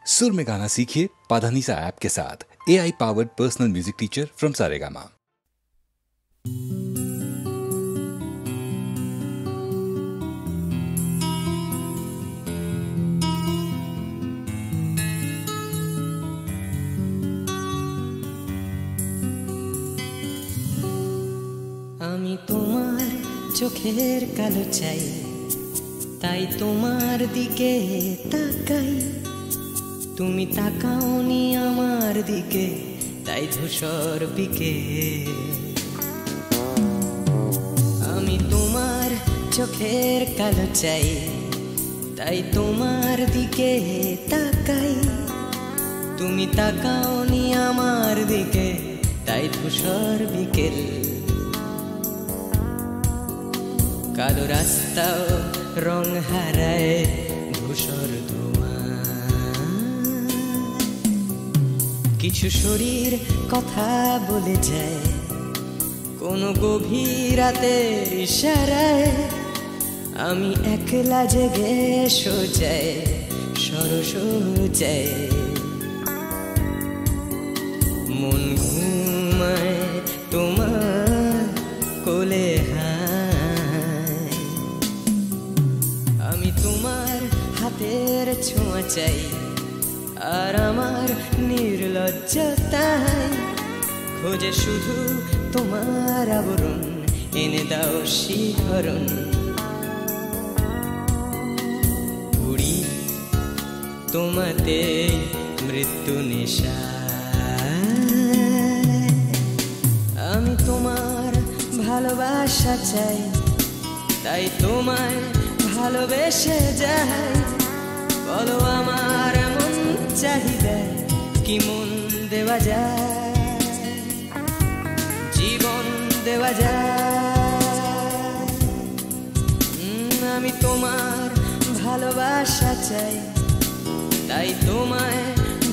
सुर में गाना सीखिए पाधानीसा ऐप के साथ। AI powered personal music teacher from Saregama. আমি তোমার চোখের কালো চাই, তাই তোমার দিকে তাকাই। তুমি তাকাওনি আমার দিকে, তাই ধূসর বিকেল। আমি তোমার চোখের কালো চাই, তাই তোমার দিকে তাকাই। তুমি তাকাওনি আমার দিকে, তাই ধূসর বিকেল। কালো রাস্তাও রং হারায় ধূসর ধোঁয়া। কিছু শরীর কথা বলে যায় কোনো গভীর রাতের ইশারায়। আমি একলা জেগে সোজায় সরসোজায়। মন ঘুমায় তোমার কোলে হায়। আমি তোমার হাতের ছোঁয়া চাই, আর আমার নির্লজ্জতায় খোঁজে শুধু তোমার আবরণ। এনে দাও শিহরণ। উড়ি তোমাতে মৃত্যু নেশা। আমি তোমার ভালোবাসা চাই, তাই তোমায় ভালোবেসে যাই। বলো আমার মন চাহিদা কি মন দেওয়া যায়, জীবন দেওয়া যায়। আমি তোমার ভালোবাসা চাই, তাই তোমায়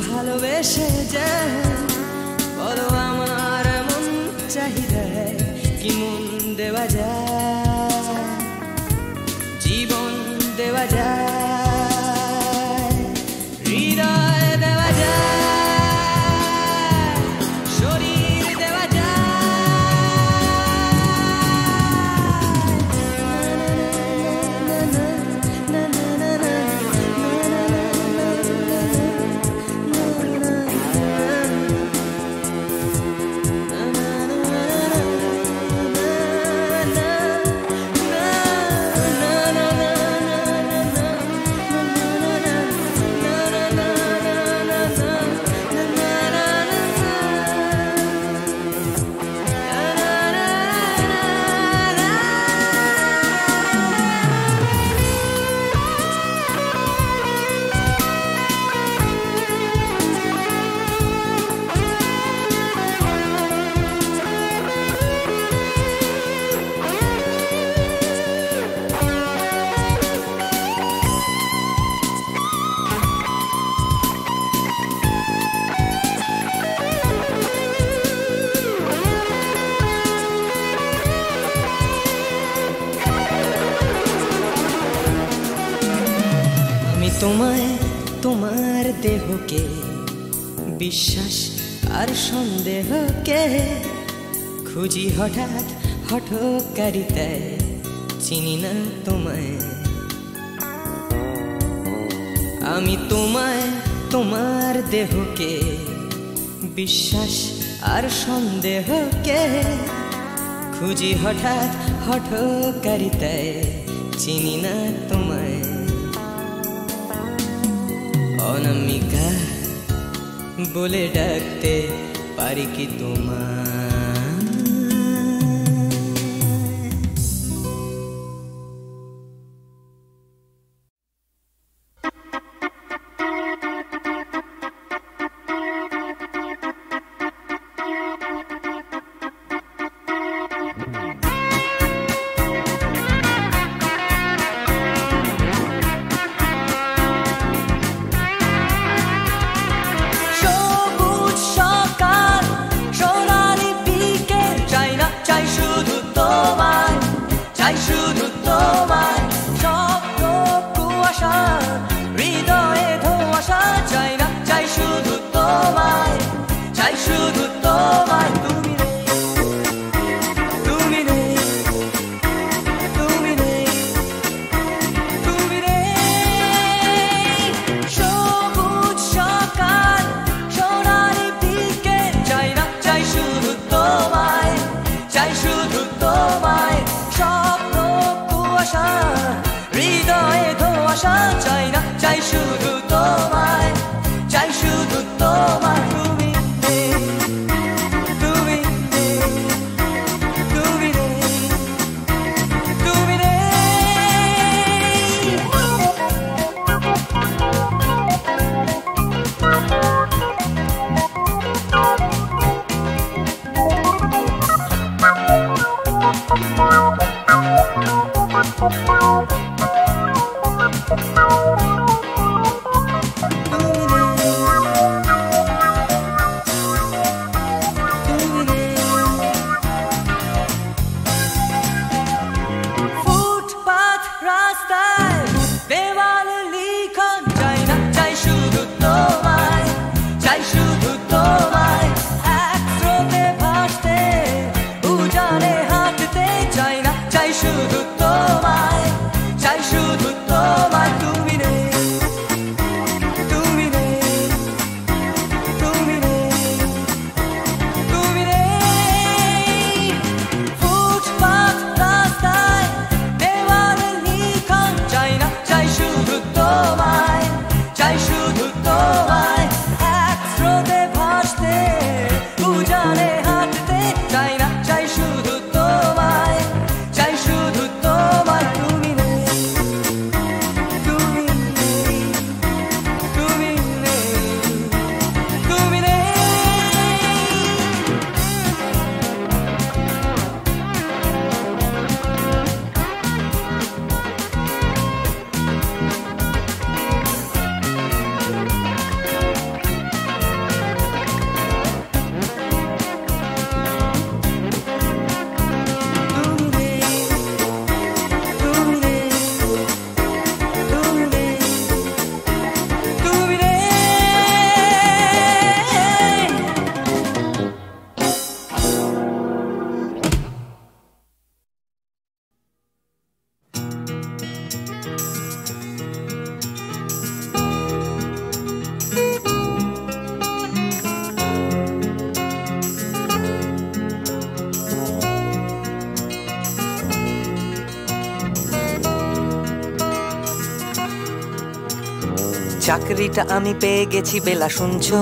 ভালোবেসে যাই। বলো আমার মন চাহিদা কি মন দেওয়া যায়, জীবন দেওয়া যায়, হৃদয় দেওয়া যায়, শরীর দেওয়া তোমায় তোমার দেহকে বিশ্বাস আর সন্দেহকে খুঁজি হঠাৎ হঠকারিতায়। চিনি না তোমায় আমি, তোমায় তোমার দেহকে বিশ্বাস আর সন্দেহকে খুঁজি হঠাৎ হঠকারিতায়। চিনি না তোমায় অনামিকা বলে ডাকতে পারি কি তোমায়? China শুধু তোমায় তুমি নেই তুমি নেই তুমি নেই তুমি নেই সবুজ সকাল সোনালি বিকেল চাই না চাই শুধু তোমায় চাই শুধু তোমায় স্বপ্ন কুয়াশা হৃদয়ে ধোঁয়াশা চাই না চাই শুধু তোমায় চাই শুধু তোমায় তুমি নেই তুমি নেই তুমি নেই তুমি নেই ফুটপাত রাস্তায় দেওয়ালে লিখন চাই না চাই শুধু তোমায় চাই শুধু তোমায় এক স্রোতে ভাসতে উজানে হাঁটতে চাই না চাই শুধু তোমায় চাই শুধু তোমায় তুমি নেই তুমি নেই তুমি নেই তুমি নেই ফুটপাত রাস্তায় দেওয়ালে লিখন চাই না চাই শুধু তোমায় চাই শুধু তোমায় এক স্রোতে ভাসতে উজানে হাঁটতে চাই না চাই শুধু তোমায় চাই শুধু তোমায় তুমি নেই তুমি নেই তুমি নেই তুমি নেই চাকরিটা আমি পেয়ে গেছি বেলা শুনছো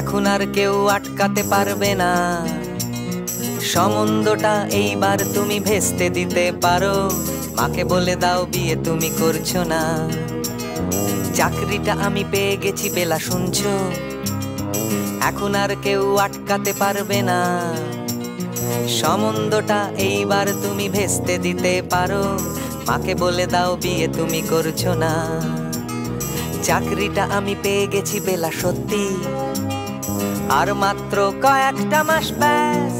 এখন আর কেউ আটকাতে পারবে না সম্বন্ধটা এইবার তুমি ভেস্তে দিতে পারো মাকে বলে দাও বিয়ে তুমি করছো না চাকরিটা আমি পেয়ে গেছি বেলা শুনছো এখন আর কেউ আটকাতে পারবে না সম্বন্ধটা এইবার তুমি ভেস্তে দিতে পারো মাকে বলে দাও বিয়ে তুমি করছো না চাকরিটা আমি পেয়ে গেছি বেলা সত্যি আর মাত্র কয়েকটা মাস ব্যাস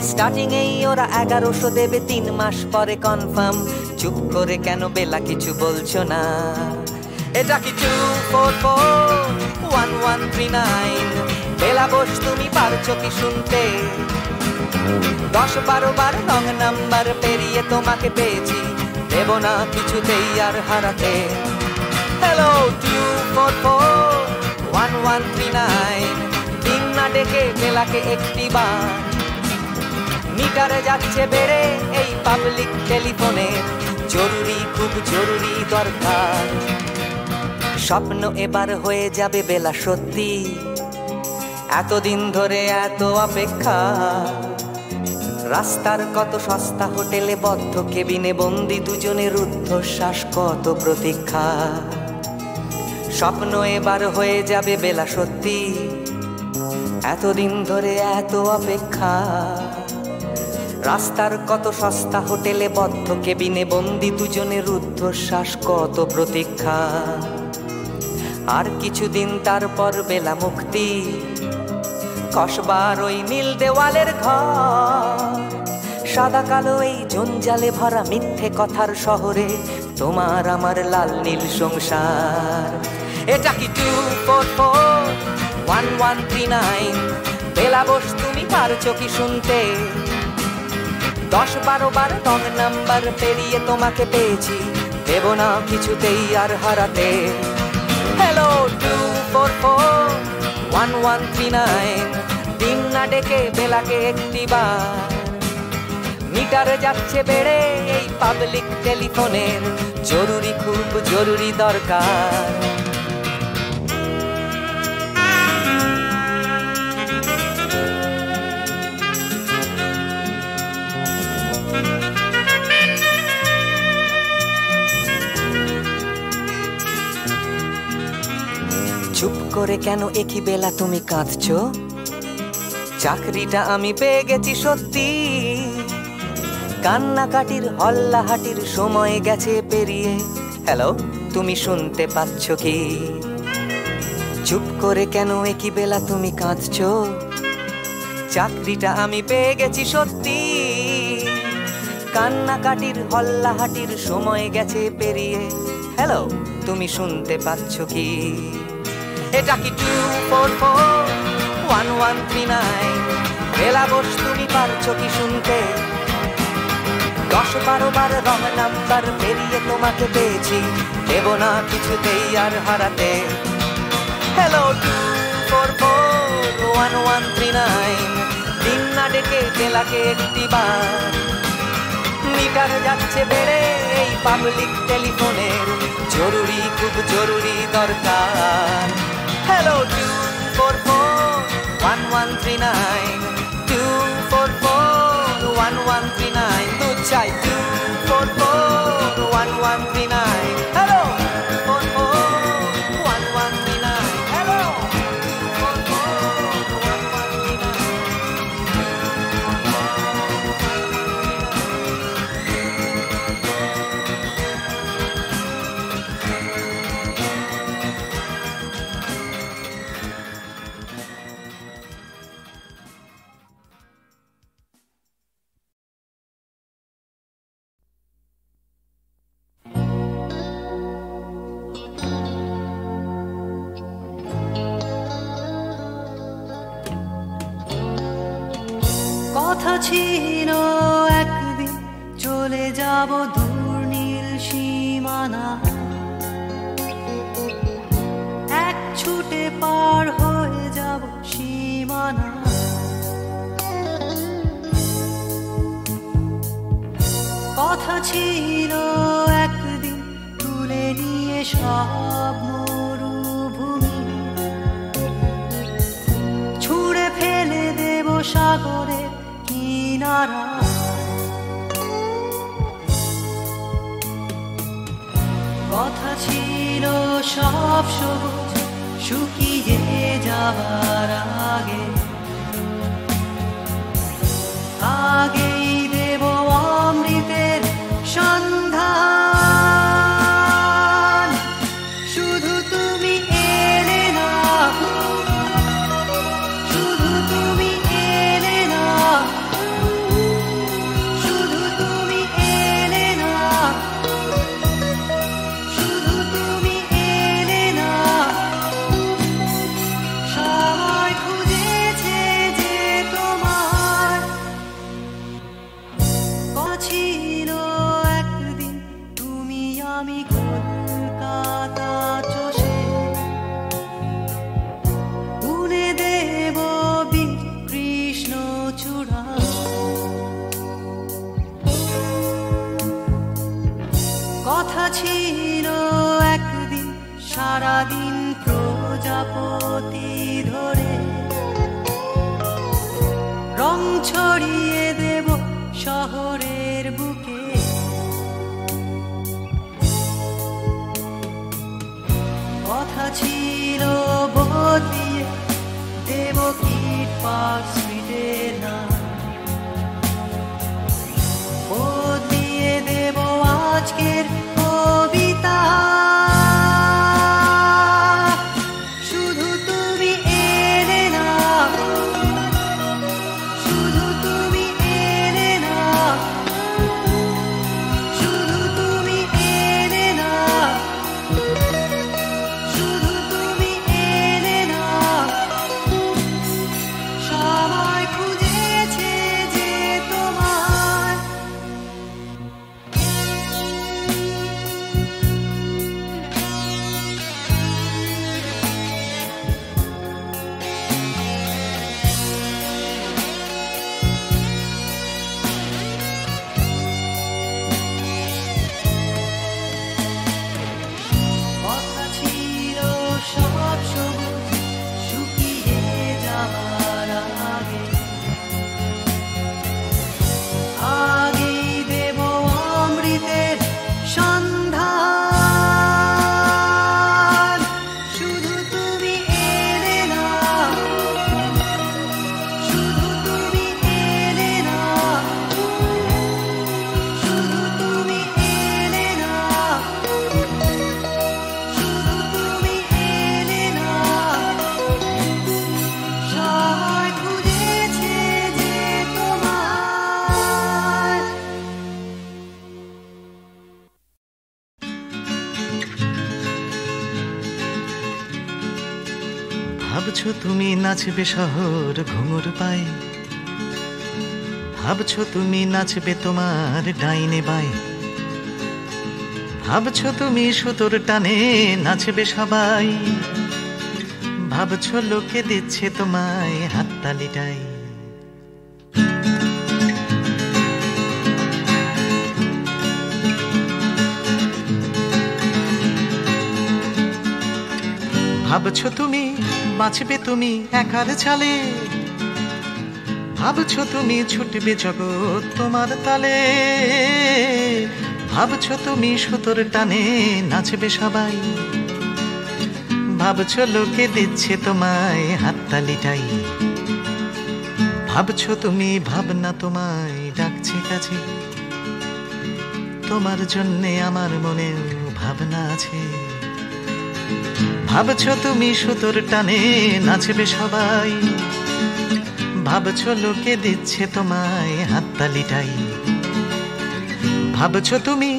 স্টার্টিং এই ওরা 1100 দেবে 3 মাস পরে কনফার্ম চুপ করে কেন বেলা কিছু বলছো না এটা কি 2441139 বেলা বস তুমি পারছো কি শুনতে 10-12 বার রং নাম্বার পেরিয়ে তোমাকে পেয়েছি দেব না কিছুতেই আর হারাতে হ্যালো 2441139 দিন না ডেকে বেলাকে একটি বার মিটারে যাচ্ছে বেড়ে এই পাবলিক টেলিফোনে জরুরি খুব জরুরি দরকার স্বপ্ন এবার হয়ে যাবে বেলা সত্যি এতদিন ধরে এত অপেক্ষা রাস্তার কত সস্তা হোটেলে বদ্ধ কেবিনে বন্দি দুজনের রুদ্ধশ্বাস কত প্রতীক্ষা স্বপ্ন এবার হয়ে যাবে বেলা সত্যি এতদিন ধরে এত অপেক্ষা রাস্তার কত সস্তা হোটেলে বদ্ধ কেবিনে বন্দি দুজনের রুদ্ধশ্বাস কত প্রতীক্ষা আর কিছুদিন তারপর বেলা মুক্তি কসবার ওই নীল দেওয়ালের ঘর সাদা কালো এই জঞ্জালে ভরা মিথ্যে কথার শহরে তোমার আমার লাল নীল সংসার এটা কি 2441139 1139 বেলা বোস তুমি পারছো কি শুনতে 10-12 বার রং নাম্বার পেরিয়ে তোমাকে পেয়েছি দেব না কিছুতেই আর হারাতে হ্যালো 244-1139 দিন না ডেকে বেলাকে একটিবার মিটারে যাচ্ছে বেড়ে এই পাবলিক টেলিফোনের জরুরি খুব জরুরি দরকার চুপ করে কেন একই বেলা তুমি কাঁদছো চাকরিটা আমি পেয়ে গেছি সত্যি কান্নাকাটির হল্লাহাটির সময় গেছে পেরিয়ে হ্যালো তুমি শুনতে পাচ্ছ কি চুপ করে কেন একই বেলা তুমি কাঁদছো চাকরিটা আমি পেয়ে গেছি সত্যি কান্নাকাটির হল্লাহাটির সময় গেছে পেরিয়ে হ্যালো তুমি শুনতে পাচ্ছ কি এটা কি 244-1139 বেলা বোস তুমি পারছো কি শুনতে 10-12 বার রং নাম্বার পেরিয়ে তোমাকে পেয়েছি দেব না কিছুতেই আর হারাতে হ্যালো 244-1139 দিন না ডেকে বেলাকে একটিবার মিটার যাচ্ছে বেড়ে এই পাবলিক টেলিফোনের জরুরি খুব জরুরি দরকার হ্যালো 244-1139 244-1139 দু চাই 244-1139 হ্যালো 244-1139 হ্যালো 444-1139 কথা ছিল একদিন চলে যাব দূর নীল সীমানা এক ছুটে পার হয়ে যাব সীমানা কথা ছিল একদিন তুলে নিয়ে সব মরুভূমি ছুঁড়ে ফেলে দেব সাগরের কিনারা কথা ছিল সব সবুজ শুকিয়ে যাবার আগে আগেই দেব অমৃতের সন্ধান শুধু তুমি এলে না শুধু তুমি এলে না শুধু তুমি এলে না শুধু তুমি এলে না সবাই খুঁজেছে যে তোমার ছিল একদিন তুমি আমি কলকাতা চষে বুনে দেব কৃষ্ণ চূড়া কথা ছিল একদিন সারাদিন প্রজাপতি ধরে রং ছড়িয়ে দেব শহরের বুকে কথা ছিল বদলিয়ে দেব কিট পার্ক স্ট্রিটের নাম বদলিয়ে দেব আজকের কবিতা শুধু তুমি এলে না শুধু তুমি এলে না শুধু তুমি এলে না শুধু তুমি এলে না ভাবছো তুমি নাচবে শহর ঘুঙুর পায়ে, ভাবছো তুমি নাচবে তোমার ডাইনে বায়ে, ভাবছো তুমি সুতোর টানে নাচবে সবাই, ভাবছো লোকে দিচ্ছে তোমায় হাততালিটাই। ভাবছো তুমি বাঁচবে তুমি একার চালে, ভাবছো তুমি ছুটবে জগৎ তোমার তালে, ভাবছো তুমি সুতোর টানে নাচবে সবাই, ভাবছো লোকে দিচ্ছে তোমায় হাততালিটাই। ভাবছো তুমি ভাবনা তোমায় ডাকছে কাছে, তোমার জন্যে আমার মনেও ভাবনা আছে। ভাবছো তুমি সুতোর টানে নাচবে সবাই, ভাবছো লোকে দিচ্ছে তোমায় হাততালিটাই। ভাবছো তুমি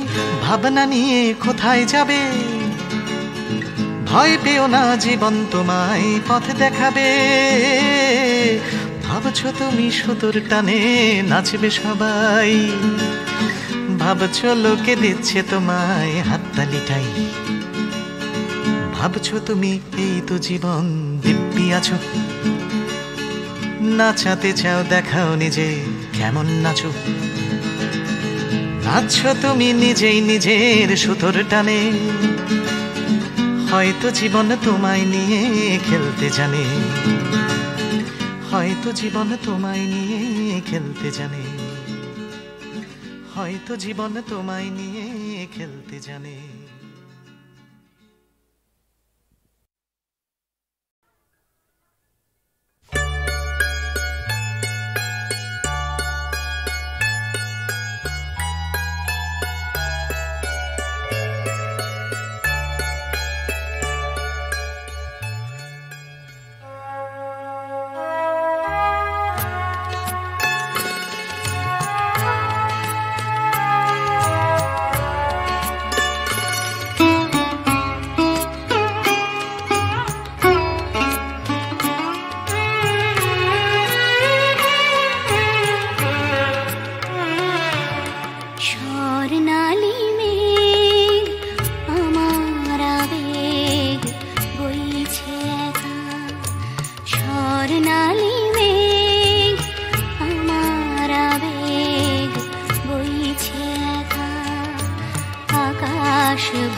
ভাবনা নিয়ে কোথায় যাবে, ভয় পেও না জীবন তোমায় পথ দেখাবে। ভাবছো তুমি সুতোর টানে নাচবে সবাই, ভাবছো লোকে দিচ্ছে তোমায় হাততালিটাই। ভাবছো তুমি এই তো জীবন দিব্যি আছো, নাচাতে চাও দেখাও নিজে কেমন নাচো। নাচছো তুমি নিজেই নিজের সুতোর টানে, হয়তো জীবন তোমায় নিয়ে খেলতে জানে, হয়তো জীবন তোমায় নিয়ে খেলতে জানে, হয়তো জীবন তোমায় নিয়ে খেলতে জানে।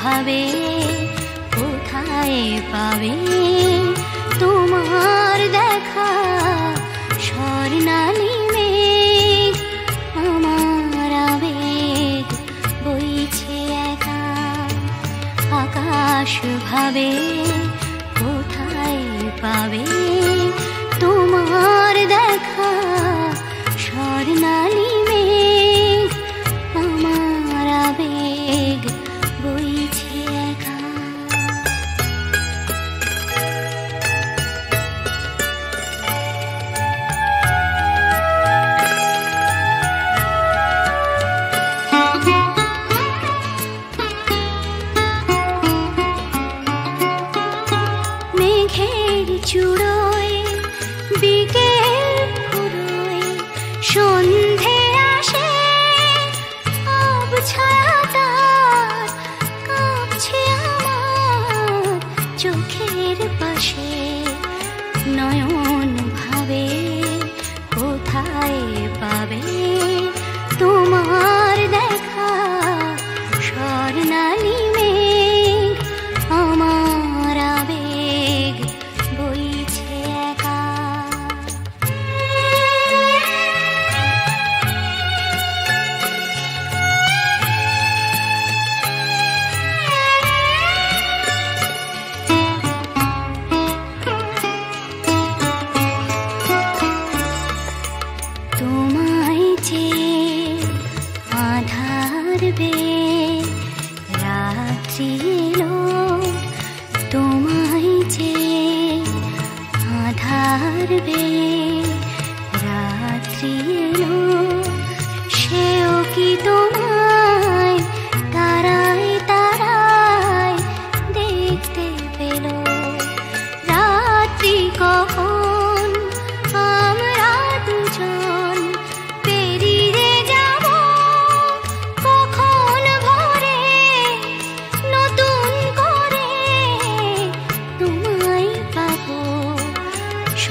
ভাবে কোথায় পাবে তোমার দেখা, স্বর্ণালী মেঘ আমার আবেগ বইছে একা। আকাশ ভাবে কোথায় পাবে তোমার দেখা, স্বর্ণালী মেঘ আমার আবেগ বইছে একা। মেঘের চূড়োয় বিকেল ফুরোয় সন্ধে আসে, ছায়াটার কাঁপছে আমার চোখের পাশে। নয়ন ভাবে কোথায় পাবে তোমার দেখা, স্বর্ণালী মেঘ আমার আবেগ বইছে একা। তোমায় যে আধার বে রাত্রি এলো, তোমায় যে আধার বে রাত্রি এলো, সেও কি তোমায় তারায় তারায় দেখতে পেল। রাত্রি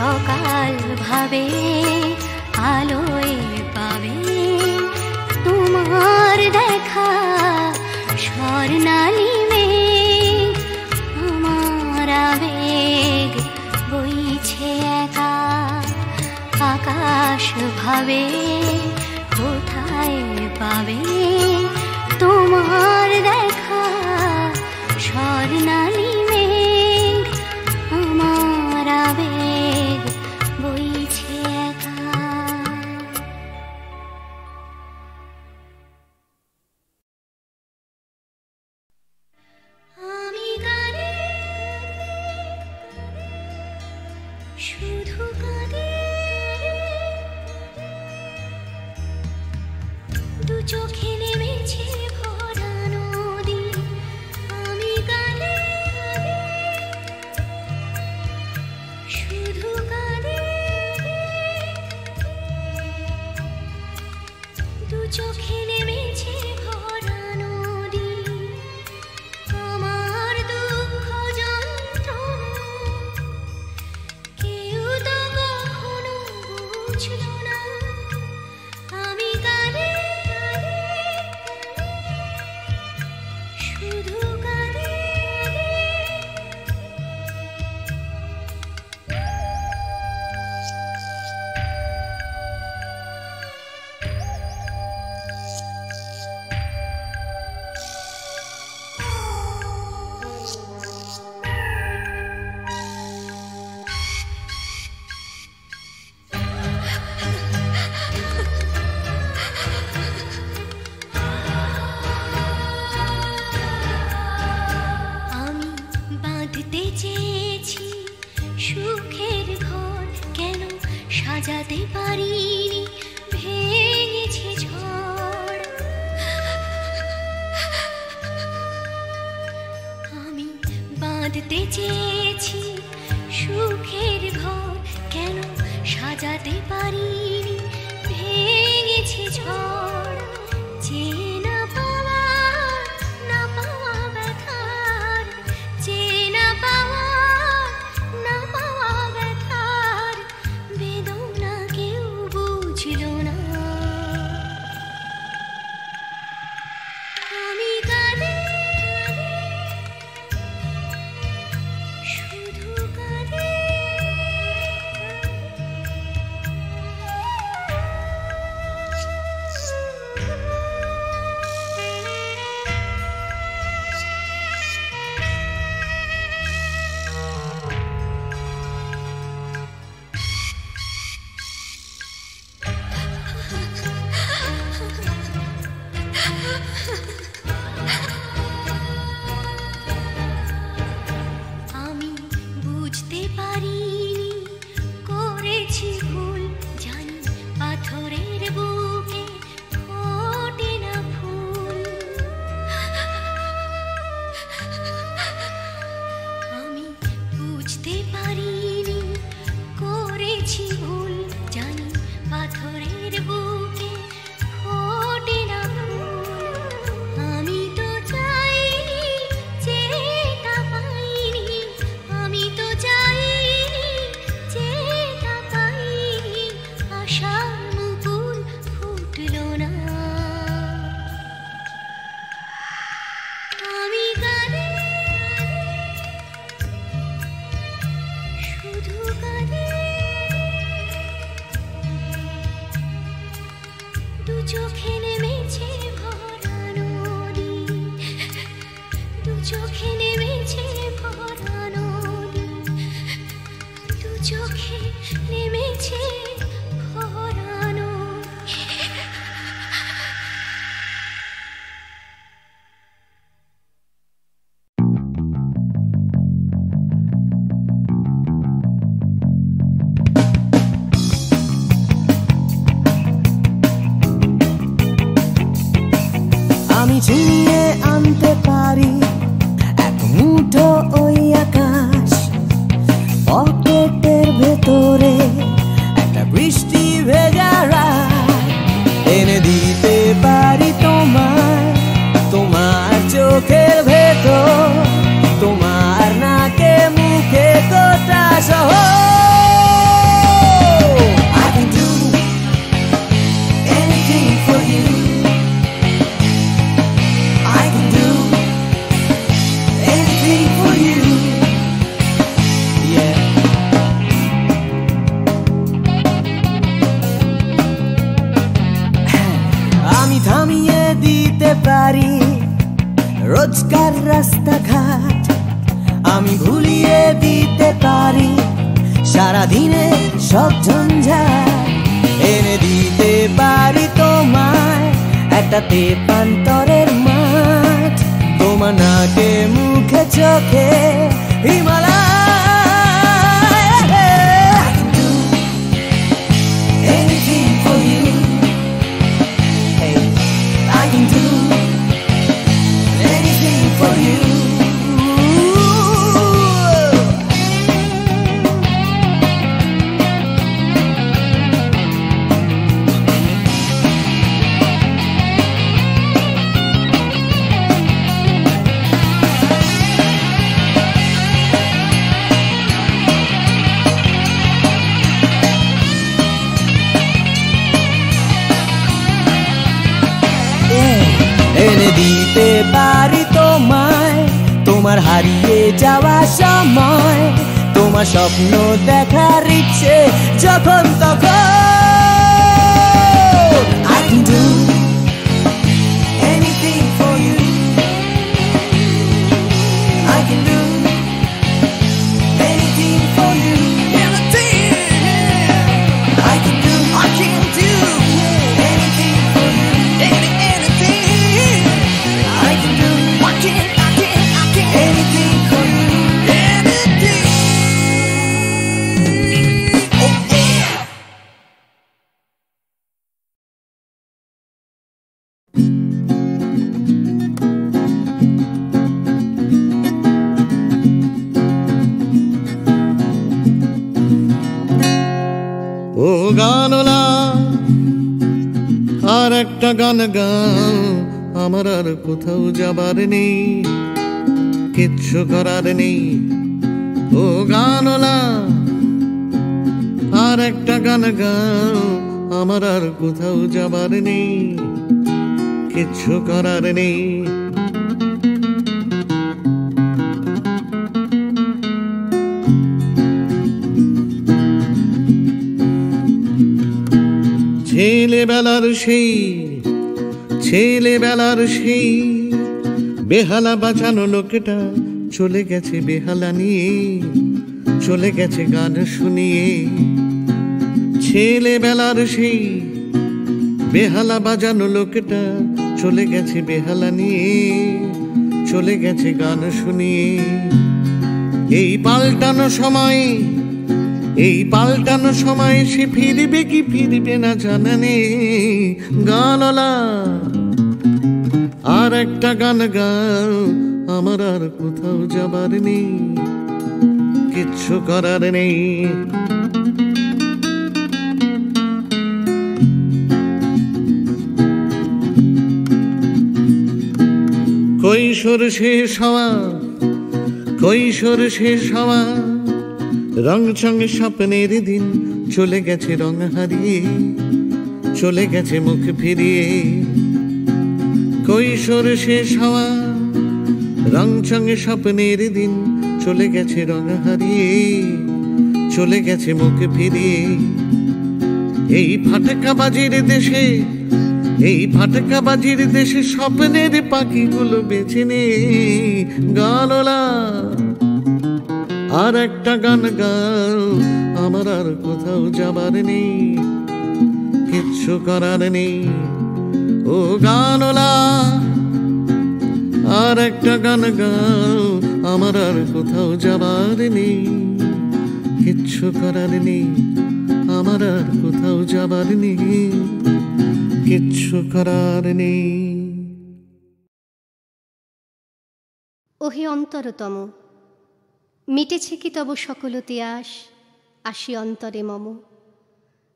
সকাল ভাবে আলোয় পাবে তোমার দেখা স্বর্ণালী মেঘ আমার আবেগ বইছে একা আকাশ ভাবে কোথায় পাবে তোমার দেখা স্বর্ণালী মেঘ আমার আবেগ বইছে একা। আমি গানে শুধু কাঁদে দু চোখে নেমেছে ভরা নদী। আমি গানে শুধু কাঁদে দু চোখে নেমেছে ভরা নদী। আমার দুঃখ যন্ত্রণা কেউ তো কখনো বুঝল না। আমি গানে শুধু গানে আমি বাঁধতে চেয়েছি সুখের ঘর, কেন সাজাতে পারিনি ভেঙেছে ঝড়। আমি বাঁধতে চেয়েছি সুখের ঘর, কেন সাজাতে পারিনি ভেঙেছে ঝড়। যে না পাওয়া না পাওয়া ব্যথার, যে না পাওয়া না পাওয়া ব্যথার বেদনা কেউ বুঝল না। আমি কাঁদে শুধু কাঁদে আমি বুঝতে পারিনি করেছি ভুল, জানি পাথরের বুকে ফোটে না ফুল। আমি বুঝতে পারিনি করেছি ভুল, জানি পাথরের বুকে ফোটে না ফুল। আমি তো চাইনি যেটা পাইনি, আমি তো চাইনি যেটা পাইনি, আশার মুকুল ফুটল না। আমি গানে শুধু গানে দু চোখে নেমেছে ভরা নদী, দু চোখে নেমেছে ভরা নদী, দু চোখে নেমেছে ভরা নদী। আমি ছিনিয়ে আনতে পারি এক মুঠো ওই আকাশ, পকেটের রাস্তাঘাট আমি ভুলিয়ে দিতে পারি, সারাদিনে সব ঝঞ্ঝাট এনে দিতে পারি তোমায় একটা তেপান্তরের মাঠ, তোমার নাকে মুখে চোখে Himalaya. Anything for you, hey, I can do anything for you. এনে দিতে পারি তোমায় তোমার হারিয়ে যাওয়া সময়, তোমার স্বপ্ন দেখার ইচ্ছে যখন তখন। I can do anything for you, I can do anything for you, I can do anything for you, anything I can do, anything for you, anything. Oh yeah. ও গানলা আর একটা গান গাও, আমার আর কোথাও যাবার নেই, কিচ্ছু করার নেই। ও গানলা আর একটা গান গাও, আমার আর কোথাও যাবার নেই, কিচ্ছু করার নেই। ছেলেবেলার সেই বেহালা বাজানো লোকটা চলে গেছে বেহালা নিয়ে, চলে গেছে গান শুনিয়ে। ছেলেবেলার সেই বেহালা বাজানো লোকটা চলে গেছে বেহালা নিয়ে, চলে গেছে গান শুনিয়ে। এই পাল্টানো সময় সে ফিরবে কি ফিরবে না জানা নেই। গানলা আর একটা গান গাও, আমার আর কোথাও যাবার নেই, কিচ্ছু করার নেই। কৈশোর শেষ হওয়া রং চঙে স্বপ্নের দিন চলে গেছে রং হারিয়ে, চলে গেছে মুখ ফিরিয়ে। কৈশোর শেষ হওয়া রং চঙে স্বপ্নের দিন চলে গেছে রং হারিয়ে, চলে গেছে মুখ ফিরিয়ে। এই ফাটকাবাজির দেশে স্বপ্নের পাখিগুলো বেছে নে। গানলা আর একটা গান গাও, আমার আর কোথাও যাবার নেই, কিচ্ছু করার নেই। ও গানলা আর একটা গান গাও, আমার আর কোথাও যাবার নেই, কিচ্ছু করার নেই। আমার আর কোথাও যাবার নেই, কিচ্ছু করার নেই। ওহে অন্তরতম, মিটেছে কি তব সকল তিয়াস, আসি অন্তরে মম।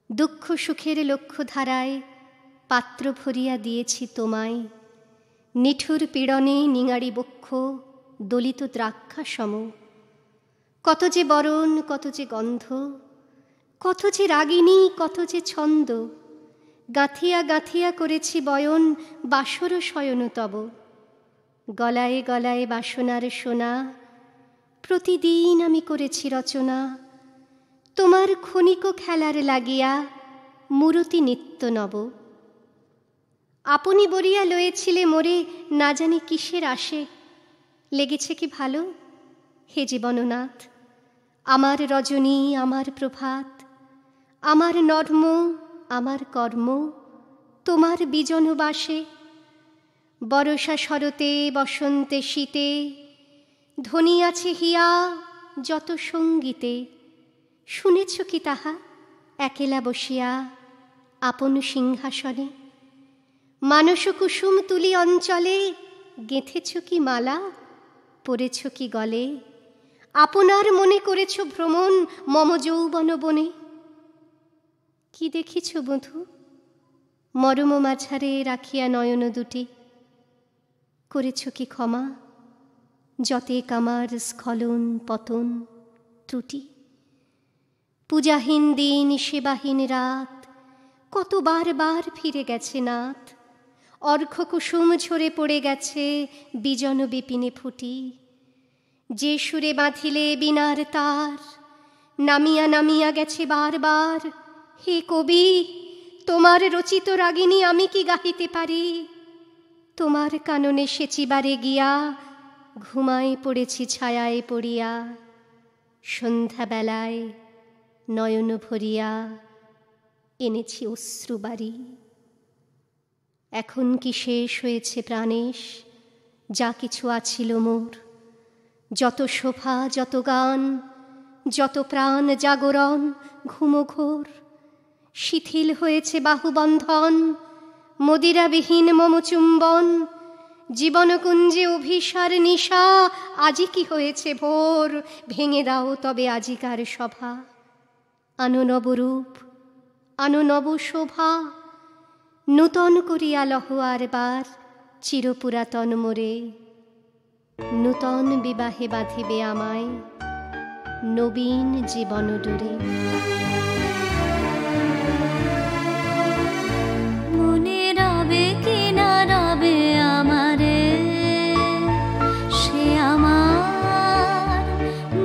দুঃখ সুখের লক্ষ্য ধারায় পাত্র ভরিয়া দিয়েছি তোমায়, নিঠুর পীড়নে নিঙাড়ি বক্ষ দলিত দ্রাক্ষা সম। কত যে বরণ, কত যে গন্ধ, কত যে রাগিনী, কত যে ছন্দ, গাঁথিয়া গাঁথিয়া করেছি বয়ন বাসর শয়ন তব। গলায় গলায় বাসনার সোনা, প্রতিদিন আমি করেছি রচনা, তোমার ক্ষণিক খেলার লাগিয়া মূরতি নিত্য নব। আপনি বরিয়া লয়েছিলে মোরে না জানি কিসের আসে, লেগেছে কি ভালো হে জীবননাথ? আমার রজনী, আমার প্রভাত, আমার নর্ম, আমার কর্ম তোমার বিজনবাসে। বরষা শরতে, বসন্তে, শীতে ধ্বনি আছে হিয়া যত সঙ্গীতে। শুনেছ কি তাহা একেলা বসিয়া আপন সিংহাসনে? মানস কুসুম তুলি অঞ্চলে গেঁথেছ কি মালা, পরেছ কি গলে? আপনার মনে করেছ ভ্রমণ মম যৌবন বনে। কি দেখিছ বধূ মরম মাঝারে রাখিয়া নয়ন দুটি? করেছ কি ক্ষমা যতেক আমার স্খলন পতন ত্রুটি? পূজাহীন দিন, সেবাহীন রাত, কতবার বার ফিরে গেছে নাথ। অর্ঘ্য কুসুম ঝরে পড়ে গেছে বিজন বিপিনে ফুটি। যে সুরে বাঁধিলে বীণার তার, নামিয়া নামিয়া গেছে বারবার। হে কবি, তোমার রচিত রাগিনী আমি কি গাহিতে পারি? তোমার কাননে সেচিবারে গিয়া ঘুমায় পড়েছি ছায়ায় পড়িয়া। সন্ধ্যাবেলায় নয়ন ভরিয়া এনেছি অশ্রুবারি। এখন কি শেষ হয়েছে প্রাণেশ যা কিছু আছিল মোর? যত শোভা, যত গান, যত প্রাণ জাগরণ ঘুমঘোর। শিথিল হয়েছে বাহুবন্ধন, মদিরাবিহীন মম চুম্বন। জীবনকুঞ্জে অভিসার নিশা, আজি কি হয়েছে ভোর। ভেঙে দাও তবে আজিকার সভা। আনো নবরূপ, আনো নব শোভা। নূতন করিয়া লহ আরবার চিরপুরাতন মোরে। নূতন বিবাহে বাঁধিবে আমায় নবীন জীবন ডোরে। মনে রবে কি না রবে আমারে, সে আমার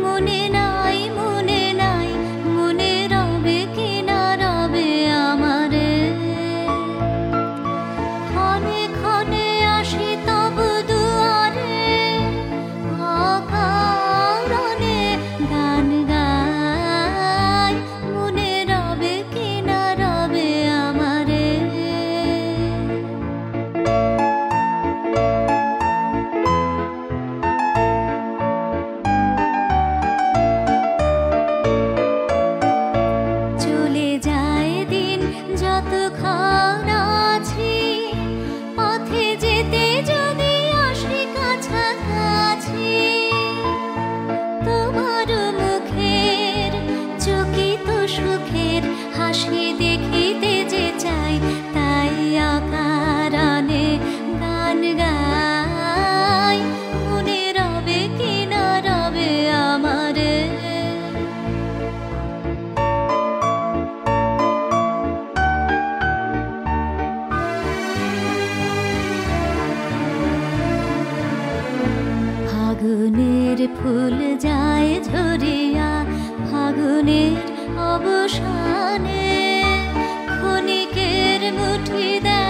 মনে নাই, মনে নাই। মনে রবে কি না রবে আমারে। ক্ষণে ক্ষণে আসি তব দুয়ারে, অকারণে গান গাই। মনে রবে কি না রবে আমারে। চলে যায় দিন যতক্ষণ আছি, পথে যেতে যদি আসি কাছাকাছি। তোমার মুখের চকিত সুখের হাসি দেখিতে যে চাই, তাই অকারণে গান গাই। মনে রবে কি না রবে আমারে। ফাগুনের ফুল যায় ঝরিয়া, ফাগুনের অবসানে ক্ষণিকের মুঠি দেয়